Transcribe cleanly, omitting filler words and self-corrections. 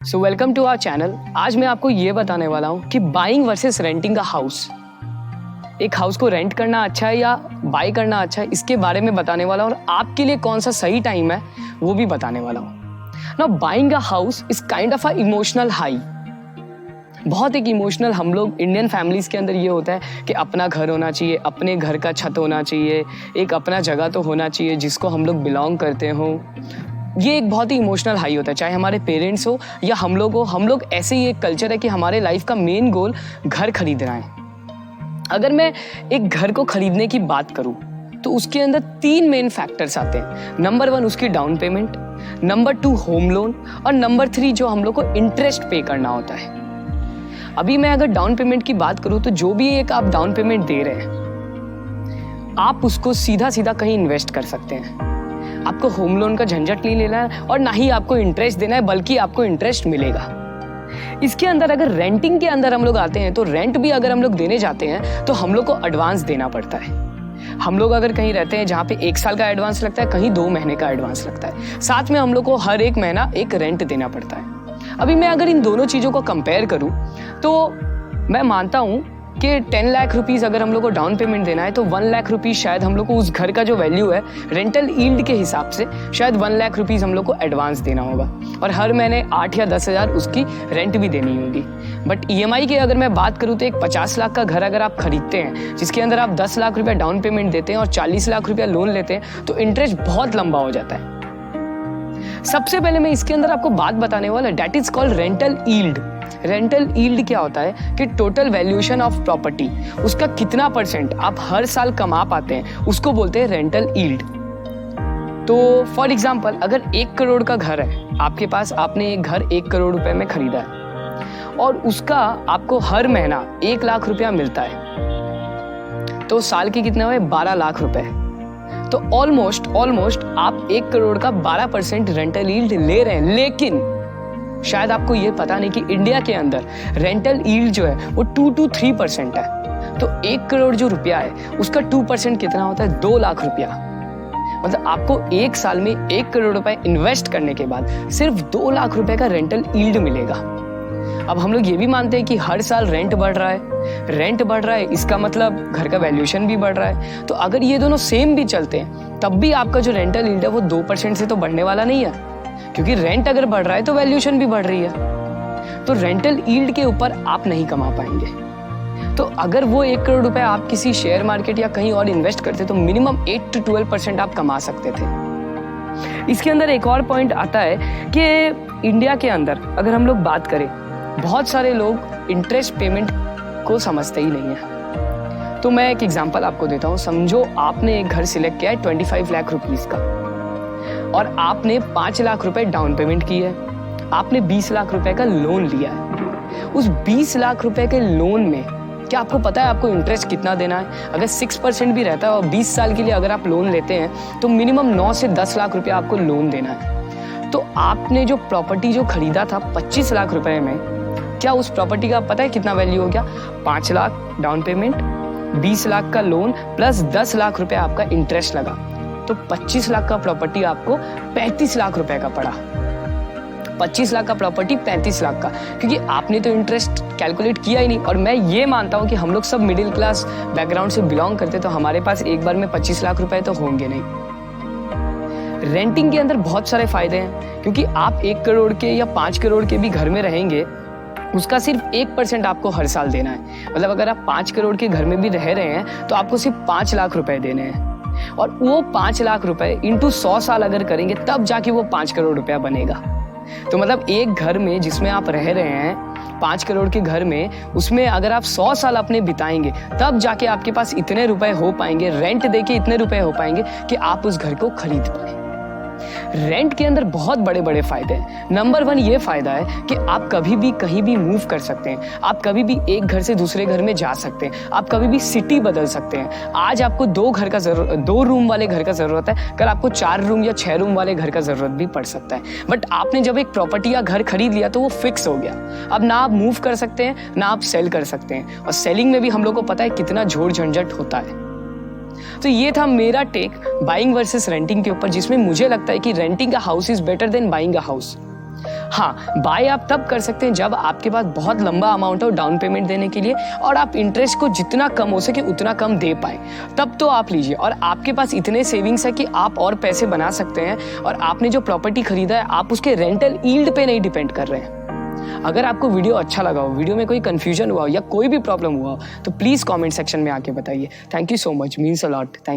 So welcome to our channel. आज मैं आपको ये बताने वाला हूँ कि बाइंग वर्सेस रेंटिंग का हाउस, एक हाउस को रेंट करना अच्छा है या बाय करना अच्छा है, इसके बारे में बताने वाला हूँ और आपके लिए कौन सा सही टाइम है वो भी बताने वाला हूँ। Now buying a house is kind of a emotional high. बहुत एक इमोशनल हम लोग इंडियन फैमिलीज के अंदर ये होता है कि अपना घर होना चाहिए, अपने घर का छत होना चाहिए, एक अपना जगह तो होना चाहिए जिसको हम लोग बिलोंग करते हो। ये एक बहुत ही इमोशनल हाई होता है, चाहे हमारे पेरेंट्स हो या हम लोग हो। हम लोग ऐसे ही एक कल्चर है कि हमारे लाइफ का मेन गोल घर खरीदना है। अगर मैं एक घर को खरीदने की बात करूं तो उसके अंदर 3 मेन फैक्टर्स आते हैं। नंबर 1 उसकी down payment, number 2 home loan और नंबर 3 जो हम लोग को इंटरेस्ट पे करना होता है। अभी मैं अगर डाउन पेमेंट की बात करूं तो जो भी एक आप डाउन पेमेंट दे रहे हैं आप उसको सीधा सीधा कहीं इन्वेस्ट कर सकते हैं। आपको होम लोन का झंझट नहीं लेना है और ना ही आपको इंटरेस्ट देना है, बल्कि आपको इंटरेस्ट मिलेगा। इसके अंदर अगर रेंटिंग के अंदर हम लोग आते हैं तो रेंट भी अगर हम लोग देने जाते हैं तो हम लोग को एडवांस देना पड़ता है। हम लोग अगर कहीं रहते हैं जहाँ पे 1 साल का एडवांस लगता है, कहीं 2 महीने का एडवांस लगता है, साथ में हम लोग को हर एक महीना एक रेंट देना पड़ता है। अभी मैं अगर इन दोनों चीज़ों को कंपेयर करूँ तो मैं मानता हूँ कि 10 लाख रुपीज़ अगर हम लोग को डाउन पेमेंट देना है तो 1 लाख रुपीज़ शायद हम लोग को उस घर का जो वैल्यू है रेंटल यील्ड के हिसाब से शायद 1 लाख रुपीज़ हम लोग को एडवांस देना होगा और हर महीने 8 या 10 हज़ार उसकी रेंट भी देनी होगी। बट EMI की अगर मैं बात करूँ तो एक 50 लाख का घर अगर आप खरीदते हैं जिसके अंदर आप 10 लाख रुपया डाउन पेमेंट देते हैं और 40 लाख रुपया लोन लेते हैं तो इंटरेस्ट बहुत लंबा हो जाता है। सबसे पहले मैं इसके अंदर आपको बात बताने वाला, that is called rental yield. Rental yield क्या होता है कि टोटल वैल्यूएशन ऑफ प्रॉपर्टी, उसका कितना % आप हर साल कमा पाते हैं उसको बोलते हैं रेंटल यील्ड। तो फॉर एग्जांपल अगर 1 करोड़ का घर है आपके पास, आपने एक घर 1 करोड़ रुपए में खरीदा है और उसका आपको हर महीना 1 लाख रुपया मिलता है तो साल के कितने हुए 12 लाख रुपए। तो ऑलमोस्ट आप 1 करोड़ का 12% रेंटल यील्ड ले रहे हैं। लेकिन शायद आपको ये पता नहीं कि इंडिया के अंदर रेंटल यील्ड जो है वो 2 to 3% है। तो 1 करोड़ जो रुपया है उसका 2% कितना होता है 2 लाख रुपया। मतलब आपको 1 साल में 1 करोड़ रुपए इन्वेस्ट करने के बाद सिर्फ 2 लाख रुपए का रेंटल यील्ड मिलेगा। अब हम लोग ये भी मानते हैं कि हर साल रेंट बढ़ रहा है, इसका मतलब घर का वैल्यूएशन भी बढ़ रहा है। तो अगर ये दोनों सेम भी चलते हैं तब भी आपका जो रेंटल यील्ड है वो 2% से तो बढ़ने वाला नहीं है, क्योंकि रेंट अगर बढ़ रहा है तो वैल्यूएशन भी बढ़ रही है। तो रेंटल यील्ड के ऊपर आप नहीं कमा पाएंगे। तो अगर वो 1 करोड़ रुपए आप किसी शेयर मार्केट या कहीं और इन्वेस्ट करते तो मिनिमम 8 to 12% आप कमा सकते थे। इसके अंदर एक और पॉइंट आता है कि इंडिया के अंदर अगर हम लोग बात करें, बहुत सारे लोग इंटरेस्ट पेमेंट को समझते ही नहीं है। तो मैं एक एग्जांपल आपको देता हूँ। समझो आपने एक घर सिलेक्ट किया है 25 लाख रुपीस का और आपने 5 लाख रुपए डाउन पेमेंट की है, आपने 20 लाख रुपए का लोन लिया है। उस 20 लाख रुपए के लोन में क्या आपको पता है आपको इंटरेस्ट कितना देना है? अगर 6% भी रहता है और 20 साल के लिए अगर आप लोन लेते हैं तो मिनिमम 9 से 10 लाख रुपया आपको लोन देना है। तो आपने जो प्रॉपर्टी जो खरीदा था 25 लाख रुपए में, क्या उस प्रॉपर्टी का पता है कितना वैल्यू हो गया? 5 लाख डाउन पेमेंट, 20 लाख का लोन प्लस 10 लाख रुपए आपका इंटरेस्ट लगा, तो 25 लाख का प्रॉपर्टी आपको 35 लाख रुपए का पड़ा। 25 लाख का प्रॉपर्टी 35 लाख का, क्योंकि आपने तो इंटरेस्ट कैलकुलेट किया ही नहीं। और मैं ये मानता हूं कि हम लोग सब मिडिल क्लास बैकग्राउंड से बिलोंग करते तो हमारे पास एक बार में 25 लाख रुपए तो होंगे नहीं। रेंटिंग के अंदर बहुत सारे फायदे हैं, क्योंकि आप 1 करोड़ के या 5 करोड़ के भी घर में रहेंगे, उसका सिर्फ 1% आपको हर साल देना है। मतलब अगर आप 5 करोड़ के घर में भी रह रहे हैं तो आपको सिर्फ 5 लाख रुपए देने हैं और वो 5 लाख रुपए इंटू 100 साल अगर करेंगे तब जाके वो 5 करोड़ रुपया बनेगा। तो मतलब एक घर में जिसमें आप रह रहे हैं 5 करोड़ के घर में, उसमें अगर आप 100 साल अपने बिताएंगे तब जाके आपके पास इतने रुपए हो पाएंगे, रेंट देके इतने रुपए हो पाएंगे कि आप उस घर को खरीद पाए। रेंट के अंदर बहुत बड़े बड़े फायदे हैं। नंबर 1 ये फायदा है कि आप कभी भी कहीं भी मूव कर सकते हैं, आप कभी भी एक घर से दूसरे घर में जा सकते हैं, आप कभी भी सिटी बदल सकते हैं। आज आपको 2 रूम वाले घर का जरूरत है, कल आपको 4 रूम या 6 रूम वाले घर का जरूरत भी पड़ सकता है। बट आपने जब एक प्रॉपर्टी या घर खरीद लिया तो वो फिक्स हो गया। अब ना आप मूव कर सकते हैं ना आप सेल कर सकते हैं, और सेलिंग में भी हम लोग को पता है कितना झोड़ झंझट होता है। तो ये था मेरा टेक बाइंग वर्सेस रेंटिंग के ऊपर, जिसमें मुझे लगता है कि renting a house is better than buying a house. हाँ, बाय आप तब कर सकते हैं जब आपके पास बहुत लंबा अमाउंट हो डाउन पेमेंट देने के लिए और आप इंटरेस्ट को जितना कम हो सके उतना कम दे पाए, तब तो आप लीजिए। और आपके पास इतने सेविंग्स है कि आप और पैसे बना सकते हैं और आपने जो प्रॉपर्टी खरीदा है आप उसके रेंटल यील्ड पे नहीं डिपेंड कर रहे हैं। अगर आपको वीडियो अच्छा लगा हो, वीडियो में कोई कंफ्यूजन हुआ हो या कोई भी प्रॉब्लम हुआ हो तो प्लीज़ कमेंट सेक्शन में आके बताइए। Thank you so much, means a lot. Thank